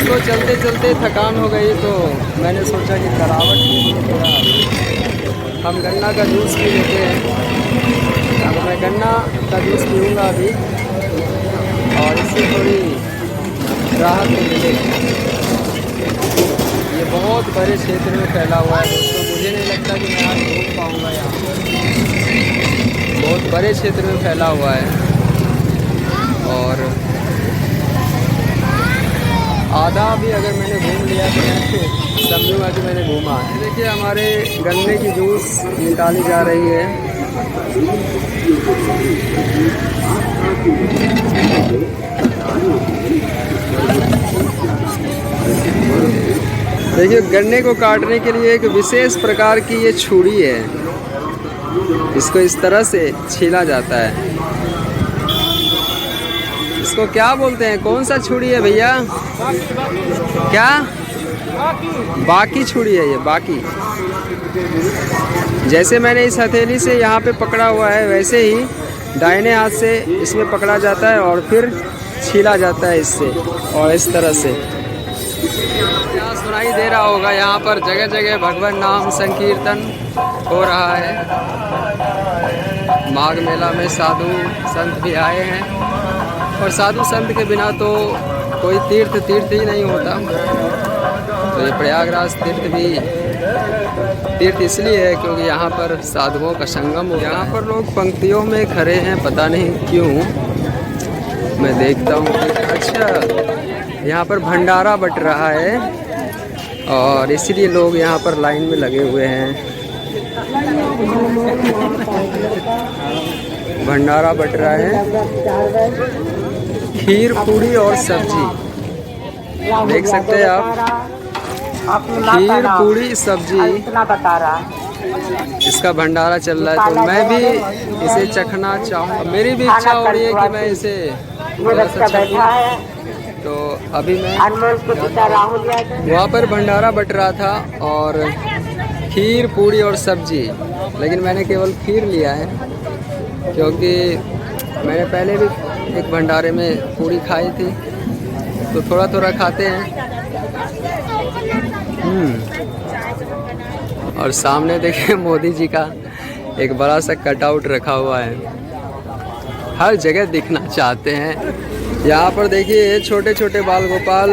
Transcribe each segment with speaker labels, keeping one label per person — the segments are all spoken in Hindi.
Speaker 1: दोस्तों चलते चलते थकान हो गई तो मैंने सोचा कि करावट के लिए थोड़ा हम गन्ना का जूस पी लेते हैं। अब मैं गन्ना का जूस पीऊँगा अभी और इससे थोड़ी राहत मिलेगी। ये बहुत बड़े क्षेत्र में फैला हुआ है दोस्तों, मुझे नहीं लगता कि मैं आज घूम पाऊँगा। यहाँ बहुत बड़े क्षेत्र में फैला हुआ है और आधा भी अगर मैंने घूम लिया तो मैं समझूंगा कि मैंने घूमा है। देखिए हमारे गन्ने की जूस निकाली जा रही है। देखिए गन्ने को काटने के लिए एक विशेष प्रकार की ये छुरी है, इसको इस तरह से छीला जाता है। इसको क्या बोलते हैं, कौन सा छुरी है भैया? क्या? बाकी छुरी है ये, बाकी। जैसे मैंने इस हथेली से यहाँ पे पकड़ा हुआ है वैसे ही दाहिने हाथ से इसमें पकड़ा जाता है और फिर छीला जाता है इससे, और इस तरह से। क्या सुनाई दे रहा होगा, यहाँ पर जगह जगह भगवान नाम संकीर्तन हो रहा है। माघ मेला में साधु संत भी आए हैं और साधु संत के बिना तो कोई तीर्थ ही नहीं होता। तो ये प्रयागराज तीर्थ इसलिए है क्योंकि यहाँ पर साधुओं का संगम हो। यहाँ पर लोग पंक्तियों में खड़े हैं, पता नहीं क्यों। मैं देखता हूँ। अच्छा, यहाँ पर भंडारा बट रहा है और इसीलिए लोग यहाँ पर लाइन में लगे हुए हैं। भंडारा बट रहा है, खीर पूड़ी और सब्जी देख सकते हैं आप। खीर पूड़ी सब्जी इसका भंडारा चल रहा है, तो मैं भी इसे चखना चाहूँ। मेरी भी इच्छा हो रही है कि मैं इसे थोड़ा सा चखूँ। तो अभी मैं वहाँ पर भंडारा बट रहा था और खीर पूड़ी और सब्जी, लेकिन मैंने केवल खीर लिया है क्योंकि मैंने पहले भी एक भंडारे में पूड़ी खाई थी, तो थोड़ा थोड़ा खाते हैं। और सामने देखिए मोदी जी का एक बड़ा सा कटआउट रखा हुआ है, हर जगह दिखना चाहते हैं। यहाँ पर देखिए छोटे छोटे बाल गोपाल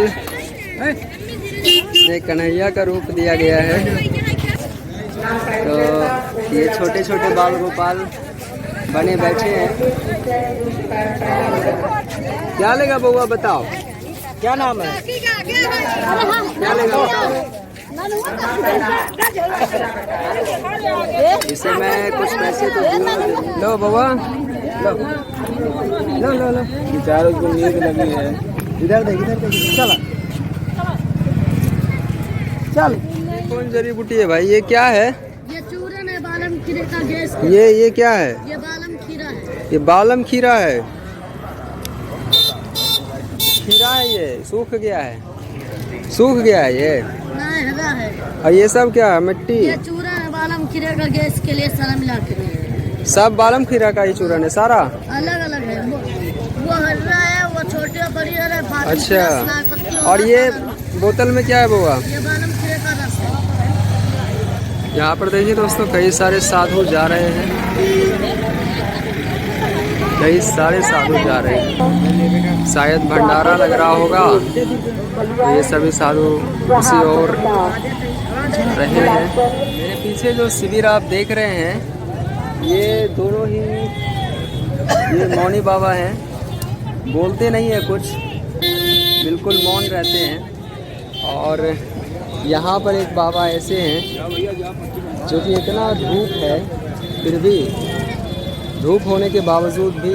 Speaker 1: ने कन्हैया का रूप दिया गया है। तो ये छोटे छोटे बाल गोपाल बने बैठे हैं। क्या लेगा बउआ, बताओ क्या नाम है? क्या लेगा बताओ? इसे मैं कुछ पैसे तो लो बउआ, लो लो लो लो। बेचारों को नींद लगी है। इधर देख, इधर देख, चला चल। कौन जड़ी बूटी है भाई, ये क्या है?
Speaker 2: ये चूरन है बालम खीरे का गैस।
Speaker 1: ये क्या है?
Speaker 2: ये बालम खीरा है।
Speaker 1: ये बालम खीरा है। खीरा है, ये सूख गया है, सूख गया है ये।
Speaker 2: नहीं हरा है।
Speaker 1: और ये सब क्या है, मिट्टी?
Speaker 2: ये चूरन है बालम खीरे का गैस के लिए सारा मिला के।
Speaker 1: सब बालम खीरा का ही चूरन है सारा?
Speaker 2: अलग अलग है, वो हरा है, वो छोटे बड़ी है।
Speaker 1: अच्छा, और ये बोतल में क्या है बुआ?
Speaker 2: ये बालम खीरे का रस है।
Speaker 1: यहाँ पर देखिए दोस्तों कई सारे साधु जा रहे हैं, कई सारे साधु जा रहे हैं। शायद भंडारा लग रहा होगा, ये सभी साधु किसी और रहे हैं। मेरे पीछे जो शिविर आप देख रहे हैं, ये दोनों ही ये मौनी बाबा हैं। बोलते नहीं है कुछ, बिल्कुल मौन रहते हैं। और यहाँ पर एक बाबा ऐसे हैं जो कि इतना धूप है, फिर भी धूप होने के बावजूद भी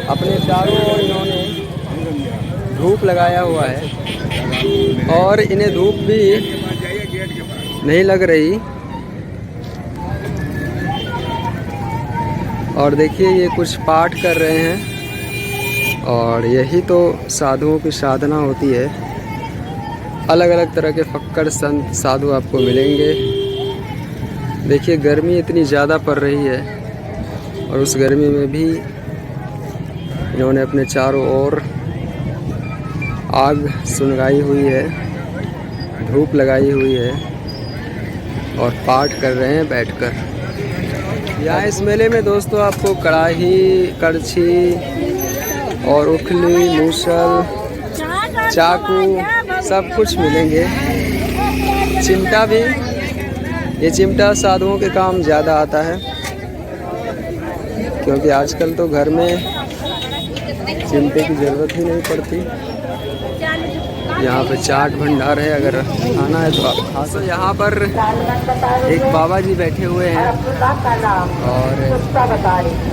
Speaker 1: अपने चारों ओर इन्होंने धूप लगाया हुआ है और इन्हें धूप भी नहीं लग रही। और देखिए ये कुछ पाठ कर रहे हैं और यही तो साधुओं की साधना होती है। अलग अलग तरह के फक्कड़ संत साधु आपको मिलेंगे। देखिए गर्मी इतनी ज़्यादा पड़ रही है और उस गर्मी में भी इन्होंने अपने चारों ओर आग सुलगाई हुई है, धूप लगाई हुई है और पाठ कर रहे हैं बैठकर। यहाँ इस मेले में दोस्तों आपको कढ़ाई, कड़छी और उखली, मूसल, चाकू सब कुछ मिलेंगे। चिमटा भी, ये चिमटा साधुओं के काम ज़्यादा आता है क्योंकि आजकल तो घर में चिमटे की ज़रूरत ही नहीं पड़ती। यहाँ पे चाट भंडार है, अगर खाना है तो आप खा सकते। यहाँ पर एक बाबा जी बैठे हुए हैं और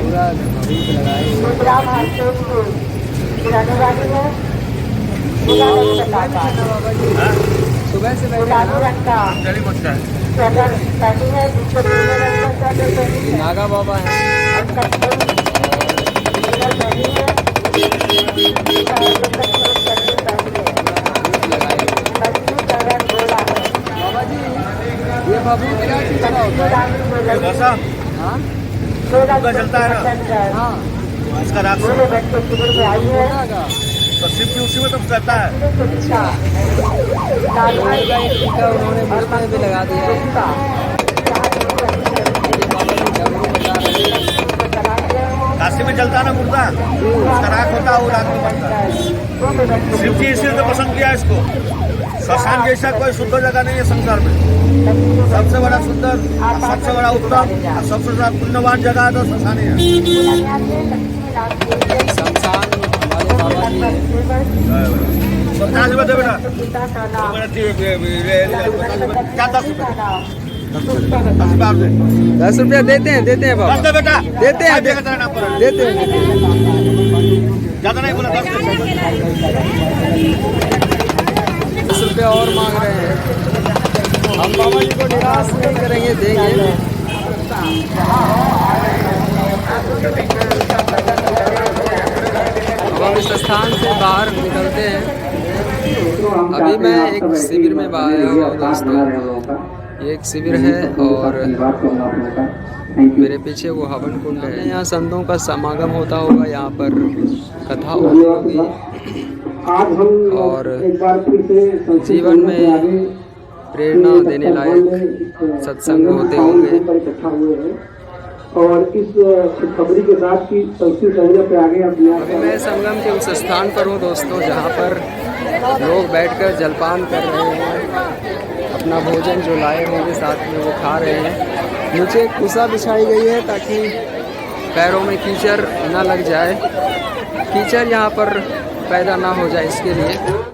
Speaker 1: पूरा धूप लगाए हुए सुबह से बैठे नागा बाबा है। बाबा जी, ये बाबू क्या चीज़ का होता है? हाँ,
Speaker 3: चलता है ना,
Speaker 1: हाँ,
Speaker 3: इसका राग तो शिव जी उसी में तो रहता है।
Speaker 1: उन्होंने मुझ में भी लगा दिया है।
Speaker 3: काशी में चलता है ना मुर्दा, उसका राग होता है, वो राग में बनता है। शिव जी इसलिए तो पसंद किया इसको। श्मशान जैसा कोई शुद्ध जगह नहीं है संसार में। सबसे बड़ा सुंदर, सबसे बड़ा उत्तम, सबसे बड़ा पुण्यवान जगह है तो श्मशान ही है।
Speaker 1: शमशान हमारे बाबा जी हैं।
Speaker 3: कहाँ से बता बेटा? क्या 10 रुपये?
Speaker 1: 10 रुपया देते हैं बाबा,
Speaker 3: दे बेटा,
Speaker 1: देते हैं देते हैं।
Speaker 3: ज्यादा नहीं बोला, 10
Speaker 1: रुपया और मांग रहे हैं। हम बाबा जी को निराश नहीं करेंगे, देंगे। अब हम इस स्थान से बाहर निकलते हैं। अभी मैं एक शिविर में आया हूँ दोस्तों। ये एक शिविर है और मेरे पीछे वो हवन कुंड है। यहाँ संतों का समागम होता होगा, यहाँ पर कथा होती होगी और जीवन में प्रेरणा देने लायक सत्संग होते होंगे।
Speaker 4: और इस खुशखबरी के साथ की संस्कृत संजय पे आगे अपने
Speaker 1: अभी मैं संगम के उस स्थान पर हूँ दोस्तों, जहाँ पर लोग बैठकर जलपान कर रहे हैं, अपना भोजन जो लाए होंगे साथ में वो खा रहे हैं। नीचे कुसा बिछाई गई है ताकि पैरों में कीचड़ ना लग जाए, कीचड़ यहाँ पर पैदा ना हो जाए इसके लिए।